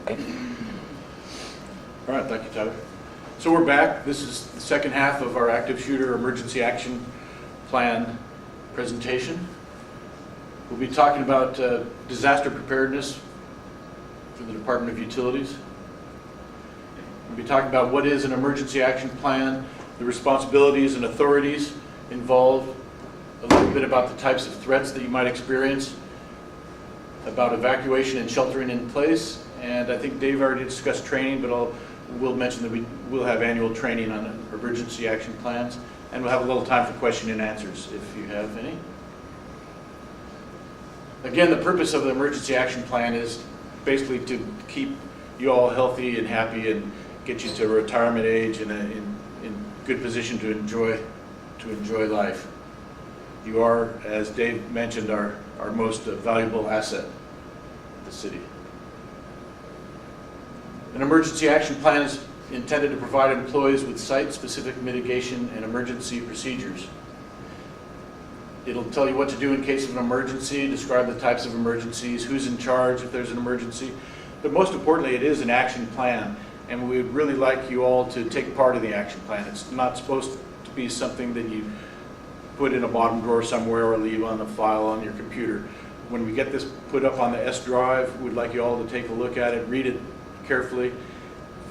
All right, thank you, Tyler. So we're back. This is the second half of our active shooter emergency action plan presentation. We'll be talking about disaster preparedness for the Department of Utilities. We'll be talking about what is an emergency action plan, the responsibilities and authorities involved, a little bit about the types of threats that you might experience, about evacuation and sheltering in place, and I think Dave already discussed training, but we'll mention that we will have annual training on emergency action plans, and we'll have a little time for question and answers if you have any. Again, the purpose of the emergency action plan is basically to keep you all healthy and happy and get you to retirement age in good position to enjoy life. You are, as Dave mentioned, our most valuable asset of the city. An emergency action plan is intended to provide employees with site-specific mitigation and emergency procedures. It'll tell you what to do in case of an emergency, describe the types of emergencies, who's in charge if there's an emergency, but most importantly, it is an action plan, and we would really like you all to take part in the action plan. It's not supposed to be something that you put in a bottom drawer somewhere or leave on a file on your computer. When we get this put up on the S drive, we'd like you all to take a look at it, read it carefully,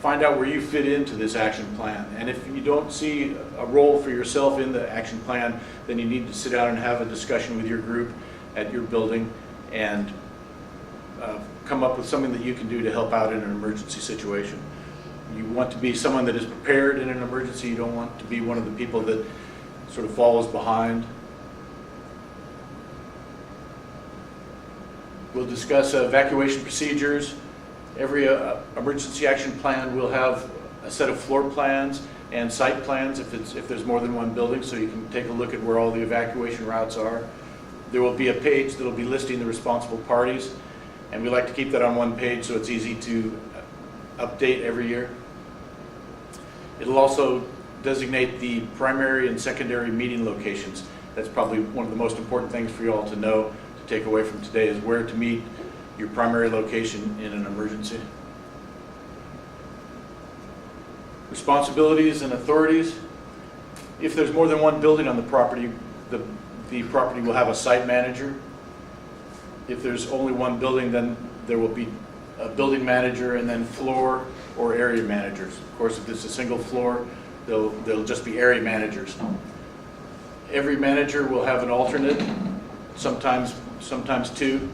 find out where you fit into this action plan. And if you don't see a role for yourself in the action plan, then you need to sit down and have a discussion with your group at your building and come up with something that you can do to help out in an emergency situation. You want to be someone that is prepared in an emergency. You don't want to be one of the people that sort of falls behind. We'll discuss evacuation procedures. Every emergency action plan will have a set of floor plans and site plans if there's more than one building, so you can take a look at where all the evacuation routes are. There will be a page that will be listing the responsible parties, and we like to keep that on one page so it's easy to update every year. It'll also designate the primary and secondary meeting locations. That's probably one of the most important things for you all to know, to take away from today, is where to meet your primary location in an emergency. Responsibilities and authorities. If there's more than one building on the property, the property will have a site manager. If there's only one building, then there will be a building manager and then floor or area managers. Of course, if it's a single floor, they'll just be area managers. Every manager will have an alternate, sometimes two,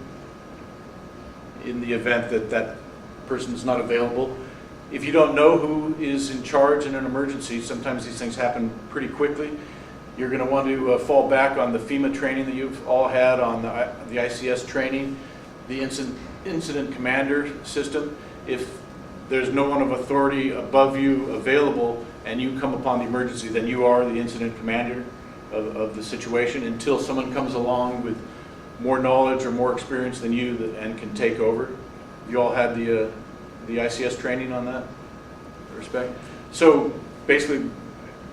in the event that that person is not available. If you don't know who is in charge in an emergency, sometimes these things happen pretty quickly. You're going to want to fall back on the FEMA training that you've all had, on the ICS training, the incident commander system. If there's no one of authority above you available and you come upon the emergency, then you are the incident commander of the situation until someone comes along with more knowledge or more experience than you and can take over. You all had the ICS training on that respect. So basically,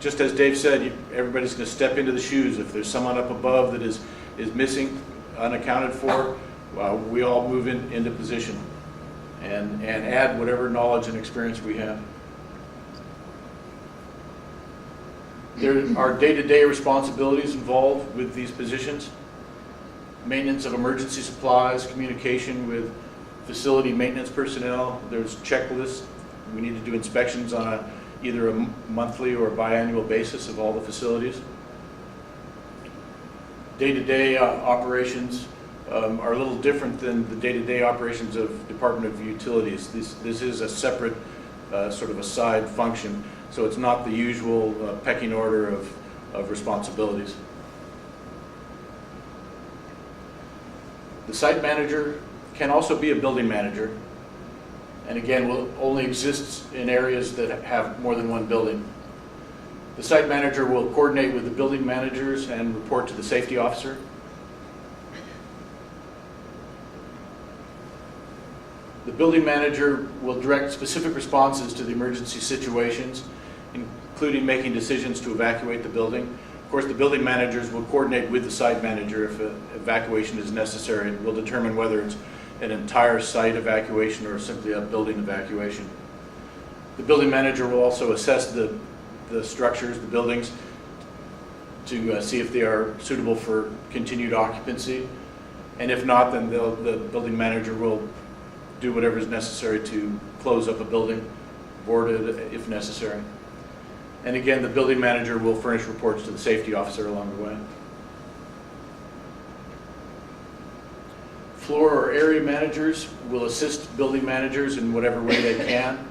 just as Dave said, everybody's going to step into the shoes. If there's someone up above that is missing, unaccounted for, we all move into position and add whatever knowledge and experience we have. There are day-to-day responsibilities involved with these positions. Maintenance of emergency supplies, communication with facility maintenance personnel. There's checklists. We need to do inspections on either a monthly or biannual basis of all the facilities. Day-to-day operations are a little different than the day-to-day operations of Department of Utilities. This is a separate sort of a side function, so it's not the usual pecking order of responsibilities. The site manager can also be a building manager, and again will only exist in areas that have more than one building. The site manager will coordinate with the building managers and report to the safety officer. The building manager will direct specific responses to the emergency situations, including making decisions to evacuate the building. Of course, the building managers will coordinate with the site manager if evacuation is necessary, and will determine whether it's an entire site evacuation or simply a building evacuation. The building manager will also assess the structures, the buildings, to see if they are suitable for continued occupancy. And if not, then the building manager will do whatever is necessary to close up a building, board it if necessary. And again, the building manager will furnish reports to the safety officer along the way. Floor or area managers will assist building managers in whatever way they can.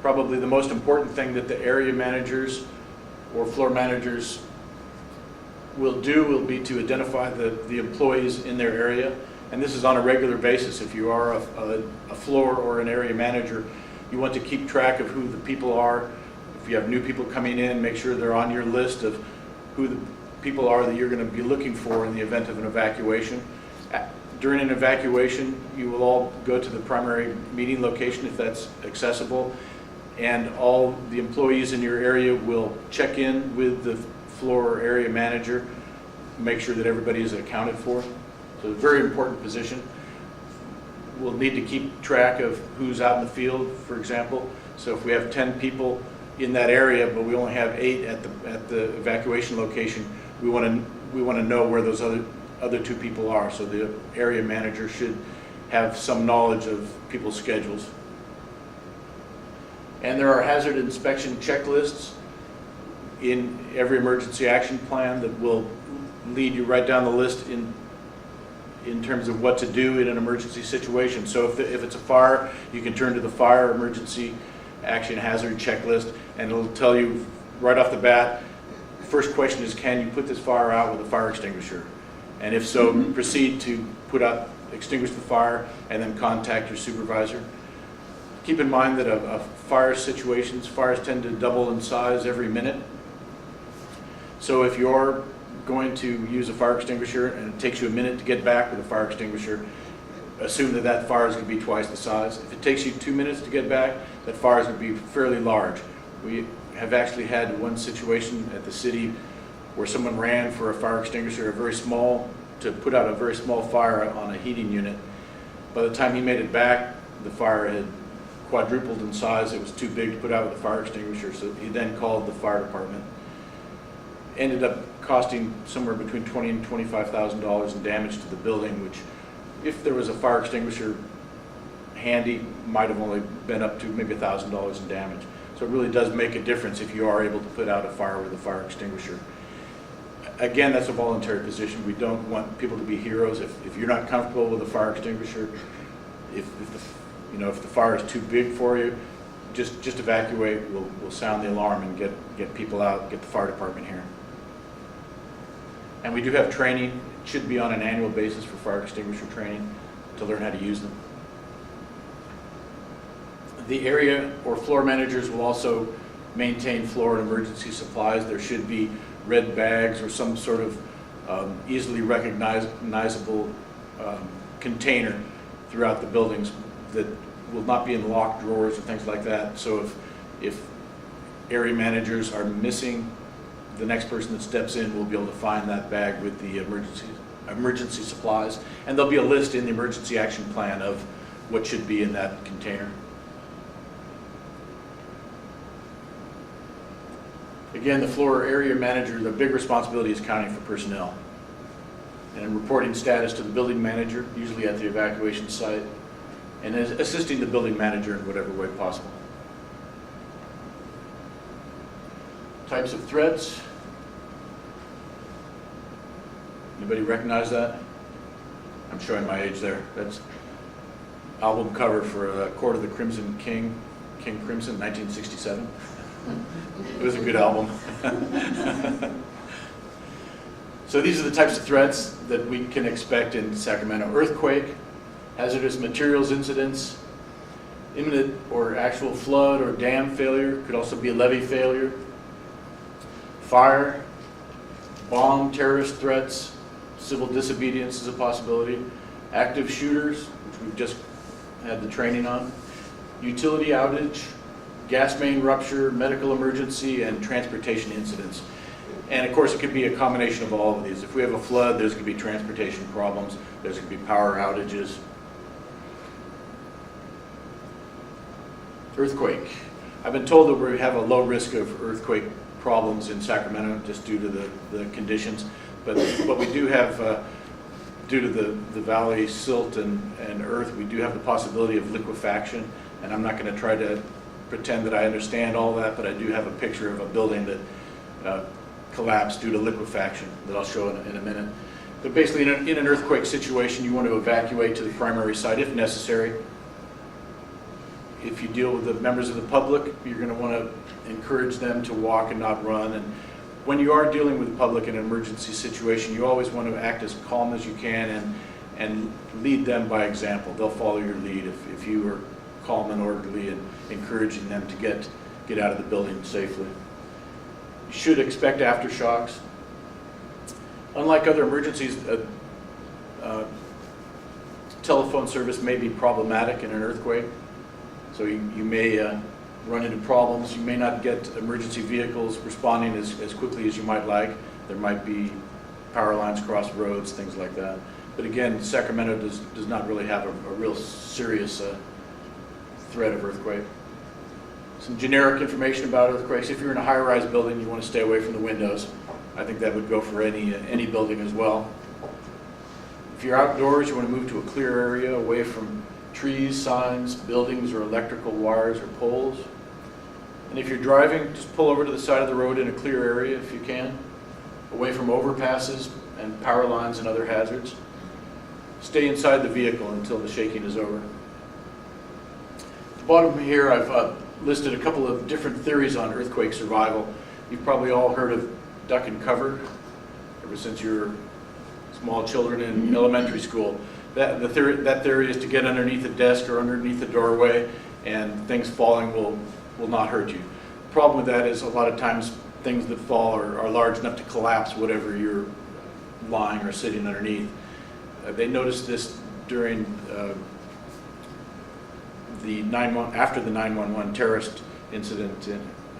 Probably the most important thing that the area managers or floor managers will do will be to identify the employees in their area. And this is on a regular basis. If you are a floor or an area manager, you want to keep track of who the people are. If you have new people coming in, make sure they're on your list of who the people are that you're going to be looking for in the event of an evacuation. During an evacuation, you will all go to the primary meeting location if that's accessible, and all the employees in your area will check in with the floor or area manager, make sure that everybody is accounted for. So it's a very important position. We'll need to keep track of who's out in the field, for example. So if we have 10 people in that area, but we only have 8 at the evacuation location, we want to know where those other 2 people are. So the area manager should have some knowledge of people's schedules. And there are hazard inspection checklists in every emergency action plan that will lead you right down the list in terms of what to do in an emergency situation. So if it's a fire, you can turn to the fire emergency action hazard checklist, and it'll tell you right off the bat, first question is, can you put this fire out with a fire extinguisher? And if so, proceed to extinguish the fire, and then contact your supervisor. Keep in mind that fires tend to double in size every minute. So if you're going to use a fire extinguisher and it takes you a minute to get back with a fire extinguisher, assume that fire is going to be twice the size. If it takes you 2 minutes to get back, that fire is going to be fairly large. We have actually had one situation at the city where someone ran for a fire extinguisher, to put out a very small fire on a heating unit. By the time he made it back, the fire had quadrupled in size. It was too big to put out with a fire extinguisher, so he then called the fire department. Ended up costing somewhere between $20,000 and $25,000 in damage to the building, which, if there was a fire extinguisher handy, might have only been up to maybe $1,000 in damage. So it really does make a difference if you are able to put out a fire with a fire extinguisher. Again, that's a voluntary position. We don't want people to be heroes. If you're not comfortable with a fire extinguisher, if the fire is too big for you, just evacuate. We'll sound the alarm and get people out, get the fire department here. And we do have training. It should be on an annual basis for fire extinguisher training to learn how to use them. The area or floor managers will also maintain floor and emergency supplies. There should be red bags or some sort of easily recognizable container throughout the buildings that will not be in locked drawers or things like that. So if area managers are missing, the next person that steps in will be able to find that bag with the emergency supplies, and there'll be a list in the emergency action plan of what should be in that container. Again, the floor area manager, the big responsibility is accounting for personnel and reporting status to the building manager, usually at the evacuation site, and assisting the building manager in whatever way possible. Types of threats. Anybody recognize that? I'm showing my age there. That's album cover for Court of the Crimson King, King Crimson, 1967. It was a good album. So these are the types of threats that we can expect in Sacramento. Earthquake, hazardous materials incidents, imminent or actual flood or dam failure, could also be a levee failure, fire, bomb, terrorist threats, civil disobedience is a possibility, active shooters, which we've just had the training on, utility outage, gas main rupture, medical emergency, and transportation incidents. And of course, it could be a combination of all of these. If we have a flood, there's going to be transportation problems, there's going to be power outages. Earthquake. I've been told that we have a low risk of earthquake problems in Sacramento just due to the conditions, but we do have, due to the valley silt and earth, we do have the possibility of liquefaction, and I'm not going to try to pretend that I understand all that, but I do have a picture of a building that collapsed due to liquefaction that I'll show in a minute. But basically, in an earthquake situation, you want to evacuate to the primary site if necessary. If you deal with the members of the public, you're going to want to encourage them to walk and not run. And when you are dealing with the public in an emergency situation, you always want to act as calm as you can and lead them by example. They'll follow your lead if you are calm and orderly and encouraging them to get out of the building safely. You should expect aftershocks. Unlike other emergencies, telephone service may be problematic in an earthquake. So you may run into problems. You may not get emergency vehicles responding as quickly as you might like. There might be power lines cross roads, things like that. But again, Sacramento does not really have a real serious threat of earthquake. Some generic information about earthquakes. If you're in a high-rise building, you want to stay away from the windows. I think that would go for any building as well. If you're outdoors, you want to move to a clear area away from trees, signs, buildings, or electrical wires or poles. And if you're driving, just pull over to the side of the road in a clear area if you can, away from overpasses and power lines and other hazards. Stay inside the vehicle until the shaking is over. At the bottom here, I've listed a couple of different theories on earthquake survival. You've probably all heard of duck and cover ever since you were small children in elementary school. That theory is to get underneath a desk or underneath a doorway, and things falling will not hurt you. The problem with that is a lot of times things that fall are large enough to collapse whatever you're lying or sitting underneath. They noticed this during after the 9/11 terrorist incident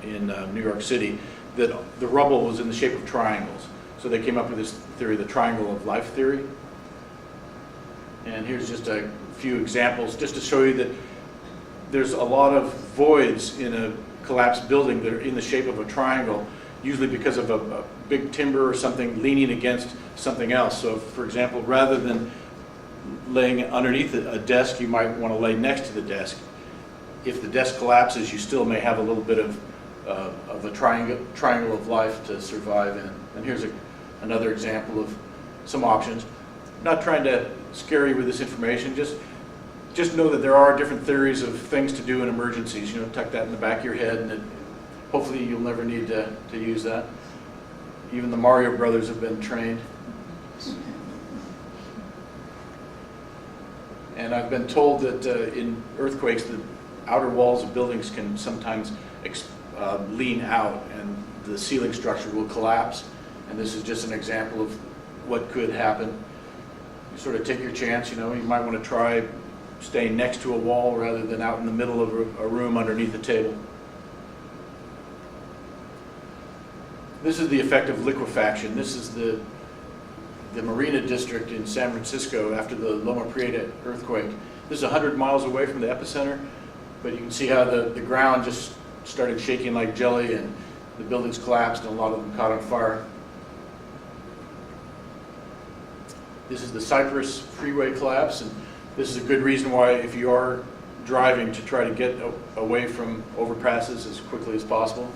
in New York City, that the rubble was in the shape of triangles. So they came up with this theory, the triangle of life theory. And here's just a few examples just to show you that there's a lot of voids in a collapsed building that are in the shape of a triangle, usually because of a big timber or something leaning against something else. So for example, rather than laying underneath a desk, you might want to lay next to the desk. If the desk collapses, you still may have a little bit of a triangle of life to survive in. And here's another example of some options. I'm not trying to scare you with this information, just know that there are different theories of things to do in emergencies. You know, tuck that in the back of your head, and hopefully you'll never need to use that. Even the Mario brothers have been trained. And I've been told that in earthquakes, the outer walls of buildings can sometimes lean out, and the ceiling structure will collapse. And this is just an example of what could happen. You sort of take your chance, you know, you might want to try staying next to a wall rather than out in the middle of a room underneath a table. This is the effect of liquefaction. This is the Marina District in San Francisco after the Loma Prieta earthquake. This is 100 miles away from the epicenter, but you can see how the ground just started shaking like jelly, and the buildings collapsed and a lot of them caught on fire. This is the Cypress Freeway collapse, and this is a good reason why, if you are driving, to try to get away from overpasses as quickly as possible.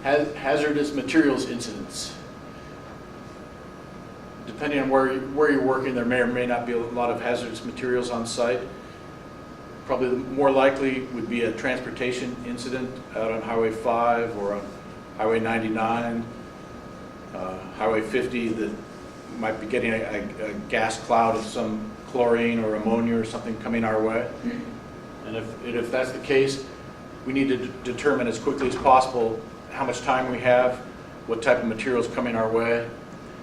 Hazardous materials incidents. Depending on where you're working, there may or may not be a lot of hazardous materials on site. Probably more likely would be a transportation incident out on Highway 5 or on Highway 99, Highway 50, that might be getting a gas cloud of some chlorine or ammonia or something coming our way. And if that's the case, we need to determine as quickly as possible how much time we have, what type of materials coming our way,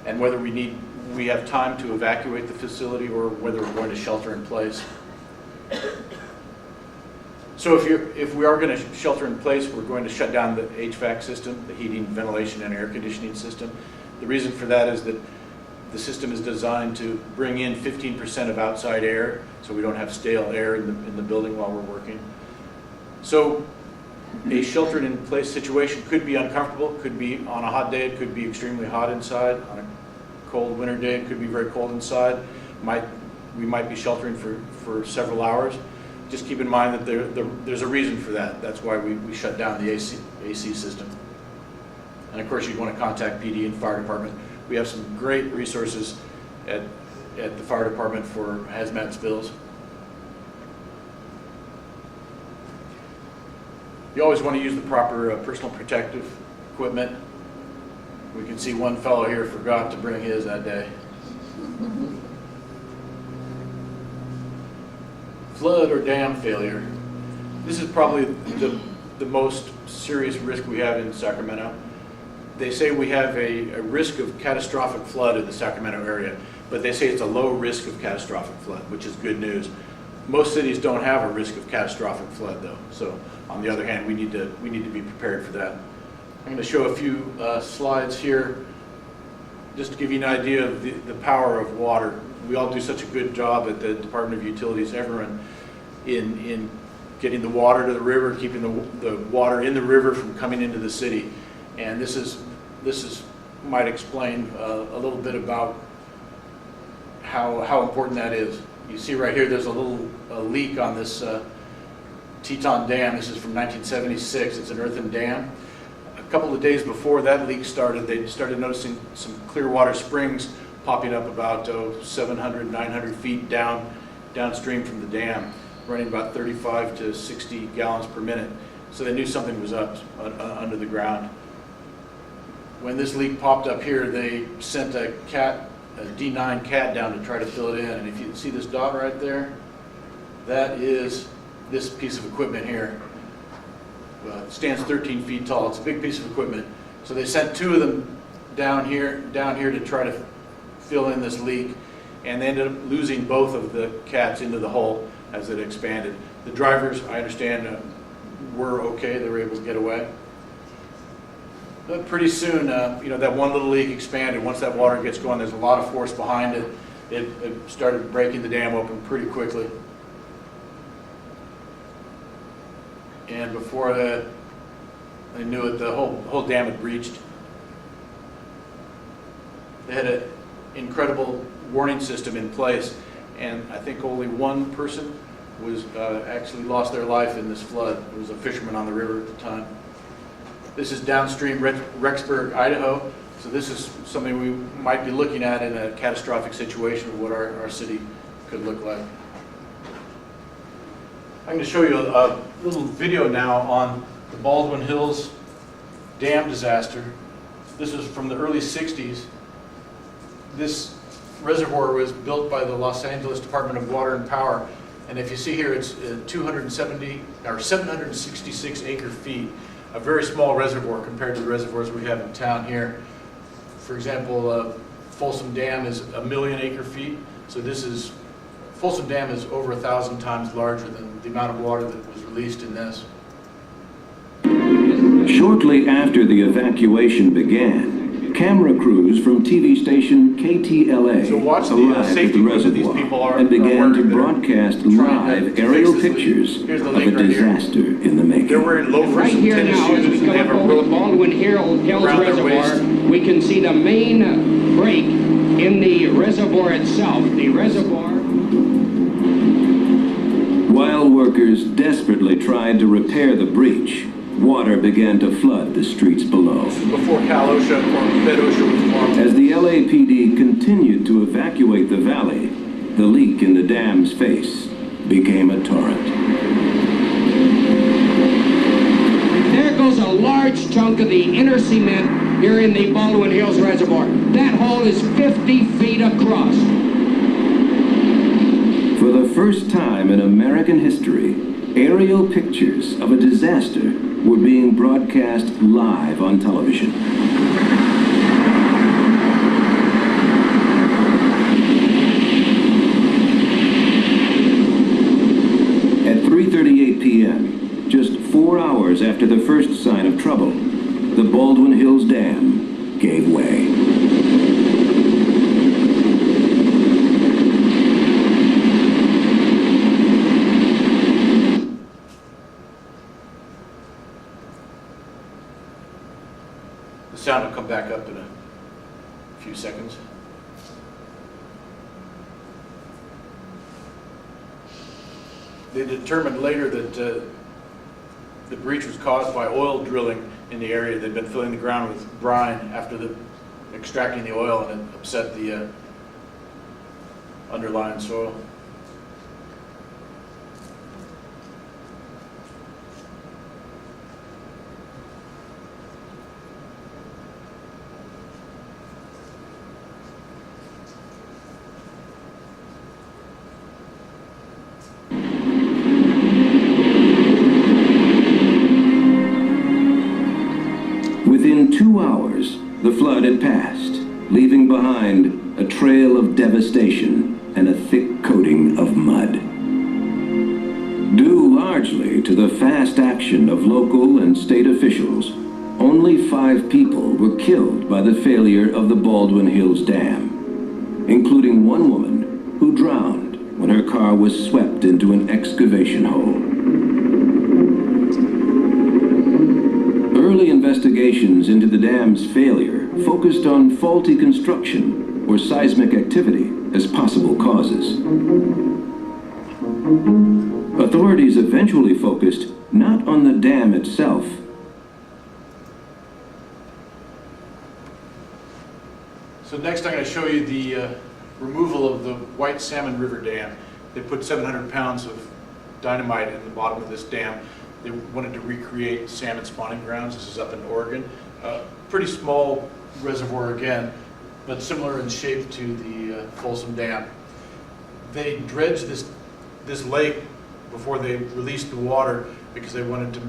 and whether we have time to evacuate the facility or whether we're going to shelter in place. So if we are going to shelter in place, we're going to shut down the HVAC system, the heating, ventilation, and air conditioning system. The reason for that is that The system is designed to bring in 15% of outside air, so we don't have stale air in the building while we're working. So a sheltered-in-place situation could be uncomfortable, could be on a hot day, it could be extremely hot inside. On a cold winter day, it could be very cold inside. We might be sheltering for several hours. Just keep in mind that there's a reason for that. That's why we shut down the AC system. And of course, you'd want to contact PD and fire department. We have some great resources at the fire department for hazmat spills. You always want to use the proper personal protective equipment. We can see one fellow here forgot to bring his that day. Flood or dam failure. This is probably the most serious risk we have in Sacramento. They say we have a risk of catastrophic flood in the Sacramento area, but they say it's a low risk of catastrophic flood, which is good news. Most cities don't have a risk of catastrophic flood though. So on the other hand, we need to be prepared for that. I'm going to show a few slides here just to give you an idea of the power of water. We all do such a good job at the Department of Utilities, everyone, in getting the water to the river, keeping the water in the river from coming into the city. And this might explain a little bit about how important that is. You see right here, there's a leak on this Teton Dam. This is from 1976. It's an earthen dam. A couple of days before that leak started, they started noticing some clear water springs popping up about 700, 900 feet downstream from the dam, running about 35 to 60 gallons per minute. So they knew something was up under the ground. When this leak popped up here, they sent a D9 cat down to try to fill it in. And if you see this dot right there, that is this piece of equipment here. It stands 13 feet tall. It's a big piece of equipment. So they sent two of them down here to try to fill in this leak, and they ended up losing both of the cats into the hole as it expanded. The drivers, I understand, were okay. They were able to get away. But pretty soon, that one little leak expanded. Once that water gets going, there's a lot of force behind it. It started breaking the dam open pretty quickly. And before they knew it, the whole dam had breached. They had an incredible warning system in place, and I think only one person was actually lost their life in this flood. It was a fisherman on the river at the time. This is downstream Rexburg, Idaho. So this is something we might be looking at in a catastrophic situation of what our city could look like. I'm going to show you a little video now on the Baldwin Hills dam disaster. This is from the early 60s. This reservoir was built by the Los Angeles Department of Water and Power. And if you see here, it's 766 acre feet. A very small reservoir compared to the reservoirs we have in town here. For example, Folsom Dam is 1 million acre feet. So Folsom Dam is over 1,000 times larger than the amount of water that was released in this. Shortly after the evacuation began, camera crews from TV station KTLA arrived at the reservoir and began to broadcast live aerial pictures of a disaster in the making. They're wearing loafers right and here tennis now, as shoes, we and they come have up a over rope the Baldwin Hills Reservoir, we can see the main break in the reservoir itself. The reservoir. While workers desperately tried to repair the breach, water began to flood the streets below. before Cal OSHA or Fed OSHA was formed. As the LAPD continued to evacuate the valley, the leak in the dam's face became a torrent. There goes a large chunk of the inner cement here in the Baldwin Hills Reservoir. That hole is 50 feet across. For the first time in American history, aerial pictures of a disaster were being broadcast live on television. At 3:38 p.m., just 4 hours after the first sign of trouble, the Baldwin Hills Dam gave way. sound will come back up in a few seconds. They determined later that the breach was caused by oil drilling in the area. They'd been filling the ground with brine after extracting the oil, and it upset the underlying soil. Within 2 hours, the flood had passed, leaving behind a trail of devastation and a thick coating of mud. Due largely to the fast action of local and state officials, only 5 people were killed by the failure of the Baldwin Hills Dam, including one woman who drowned when her car was swept into an excavation hole. Early investigations into the dam's failure focused on faulty construction or seismic activity as possible causes. Authorities eventually focused not on the dam itself. So next I'm going to show you the removal of the White Salmon River Dam. They put 700 pounds of dynamite in the bottom of this dam. They wanted to recreate salmon spawning grounds. This is up in Oregon. Pretty small reservoir again, but similar in shape to the Folsom Dam. They dredged this lake before they released the water because they wanted to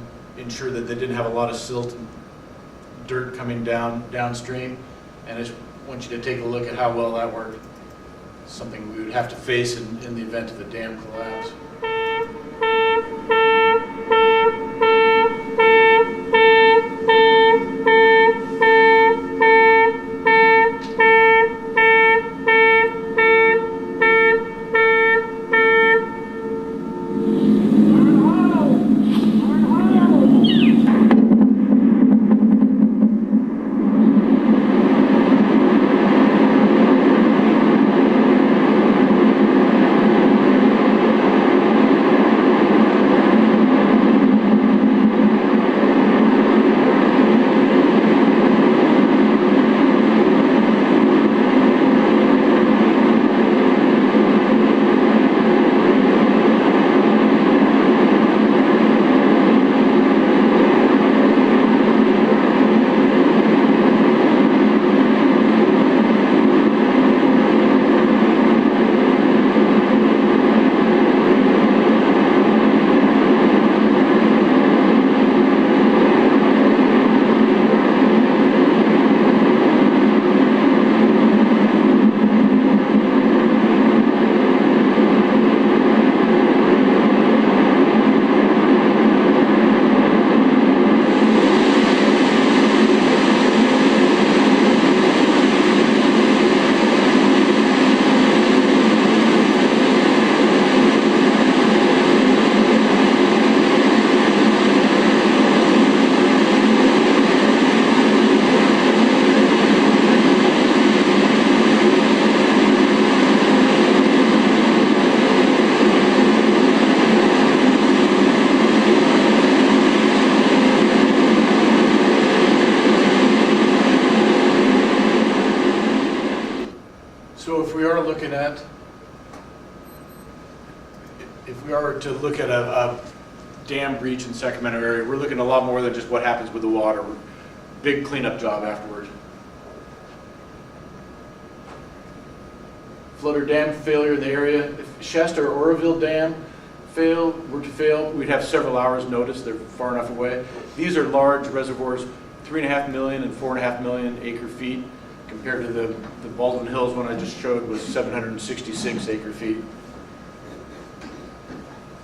ensure that they didn't have a lot of silt and dirt coming downstream. And I just want you to take a look at how well that worked. Something we would have to face in the event of a dam collapse. So if we are to look at a dam breach in Sacramento area, we're looking at a lot more than just what happens with the water. Big cleanup job afterwards. Flood or dam failure in the area. If Shasta or Oroville Dam were to fail, we'd have several hours notice. They're far enough away. These are large reservoirs, 3.5 million and 4.5 million acre feet, compared to the Baldwin Hills one I just showed was 766 acre feet.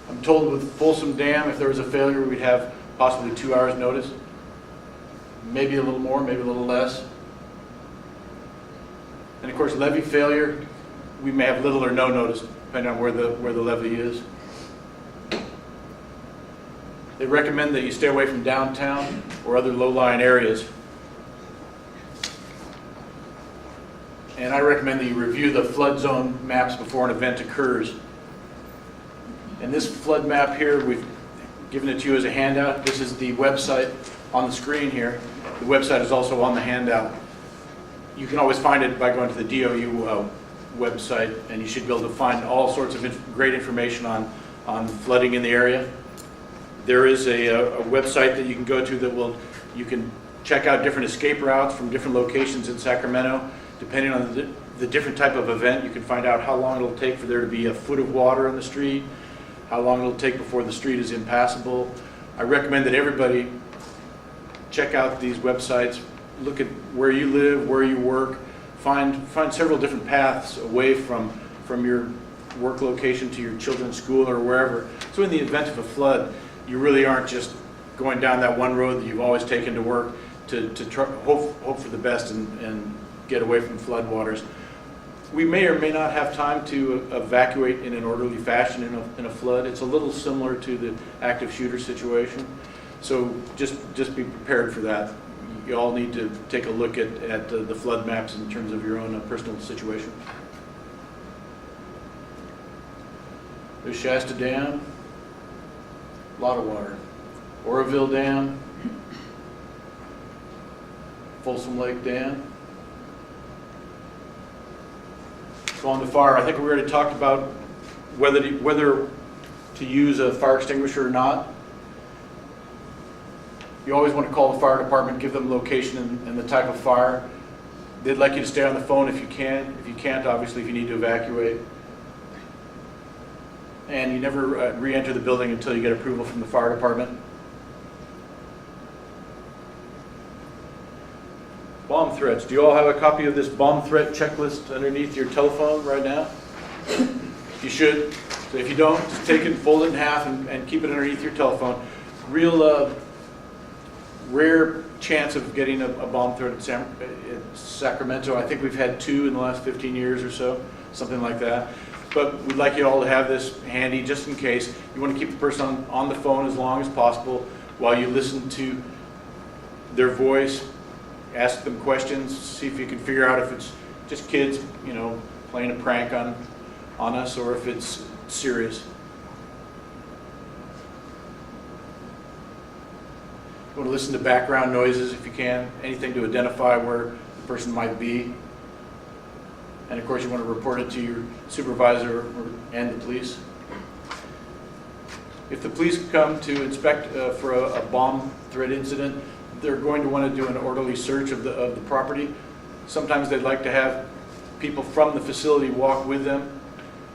I'm told with Folsom Dam, if there was a failure, we'd have possibly 2 hours notice. Maybe a little more, maybe a little less. And of course, levee failure, we may have little or no notice, depending on where the levee is. They recommend that you stay away from downtown or other low-lying areas. And I recommend that you review the flood zone maps before an event occurs. And this flood map here, we've given it to you as a handout. This is the website on the screen here. The website is also on the handout. You can always find it by going to the DOU website, and you should be able to find all sorts of great information on flooding in the area. There is a website that you can go to you can check out different escape routes from different locations in Sacramento. Depending on the different type of event, you can find out how long it'll take for there to be a foot of water on the street, how long it'll take before the street is impassable. I recommend that everybody check out these websites, look at where you live, where you work, find several different paths away from your work location to your children's school or wherever. So in the event of a flood, you really aren't just going down that one road that you've always taken to work to try, hope for the best and get away from floodwaters. We may or may not have time to evacuate in an orderly fashion in a flood. It's a little similar to the active shooter situation. So just be prepared for that. You all need to take a look at the flood maps in terms of your own personal situation. There's Shasta Dam, a lot of water. Oroville Dam, Folsom Lake Dam. So on the fire, I think we already talked about whether to use a fire extinguisher or not. You always want to call the fire department, give them location and the type of fire. They'd like you to stay on the phone if you can. If you can't, obviously, if you need to evacuate. And you never re-enter the building until you get approval from the fire department. Bomb threats. Do you all have a copy of this bomb threat checklist underneath your telephone right now? You should. So if you don't, just take it, fold it in half, and keep it underneath your telephone. Real rare chance of getting a bomb threat in Sacramento. I think we've had 2 in the last 15 years or so, something like that. But we'd like you all to have this handy just in case. You want to keep the person on the phone as long as possible while you listen to their voice, ask them questions, see if you can figure out if it's just kids, playing a prank on us or if it's serious. You want to listen to background noises if you can, anything to identify where the person might be. And of course you want to report it to your supervisor and the police. If the police come to inspect for a bomb threat incident, they're going to want to do an orderly search of the property. Sometimes they'd like to have people from the facility walk with them.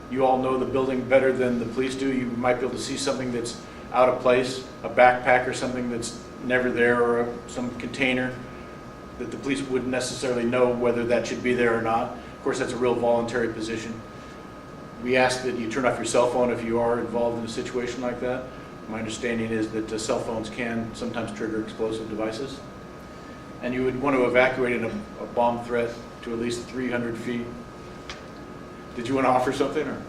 You all know the building better than the police do. You might be able to see something that's out of place, a backpack or something that's never there, or some container that the police wouldn't necessarily know whether that should be there or not. Of course, that's a real voluntary position. We ask that you turn off your cell phone if you are involved in a situation like that. My understanding is that cell phones can sometimes trigger explosive devices. And you would want to evacuate in a bomb threat to at least 300 feet. Did you want to offer something? Or?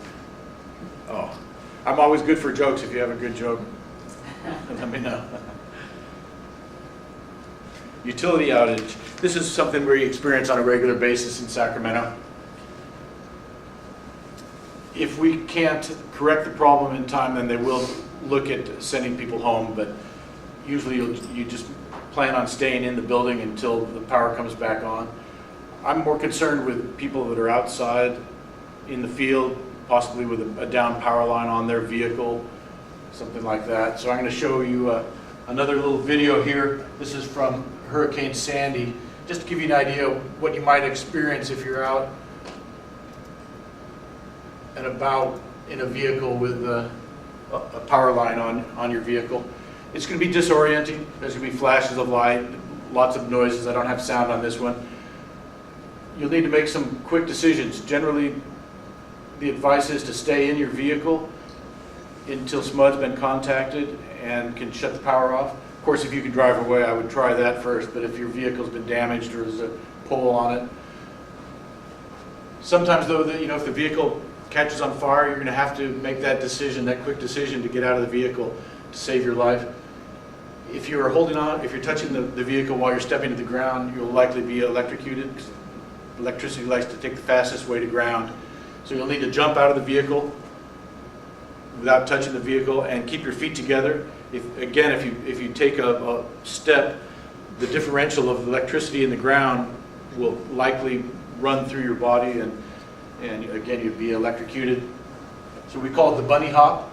Oh, I'm always good for jokes. If you have a good joke, let me know. Utility outage. This is something we experience on a regular basis in Sacramento. If we can't correct the problem in time, then they will look at sending people home, but usually you just plan on staying in the building until the power comes back on. I'm more concerned with people that are outside in the field, possibly with a down power line on their vehicle, something like that. So I'm going to show you another little video here. This is from Hurricane Sandy, just to give you an idea of what you might experience if you're out and about in a vehicle with a power line on your vehicle. It's going to be disorienting. There's going to be flashes of light, lots of noises. I don't have sound on this one. You'll need to make some quick decisions. Generally, the advice is to stay in your vehicle until SMUD's been contacted and can shut the power off. Of course, if you can drive away, I would try that first, but if your vehicle's been damaged or there's a pole on it. Sometimes though, if the vehicle catches on fire, you're going to have to make that decision, that quick decision to get out of the vehicle to save your life. If you're holding on, if you're touching the vehicle while you're stepping to the ground, you'll likely be electrocuted. Electricity likes to take the fastest way to ground. So you'll need to jump out of the vehicle without touching the vehicle and keep your feet together. Again, if you take a step, the differential of electricity in the ground will likely run through your body, and again, you'd be electrocuted. So we call it the bunny hop.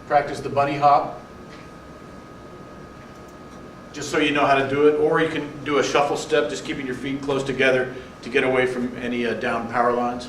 Practice the bunny hop, just so you know how to do it. Or you can do a shuffle step, just keeping your feet close together to get away from any down power lines.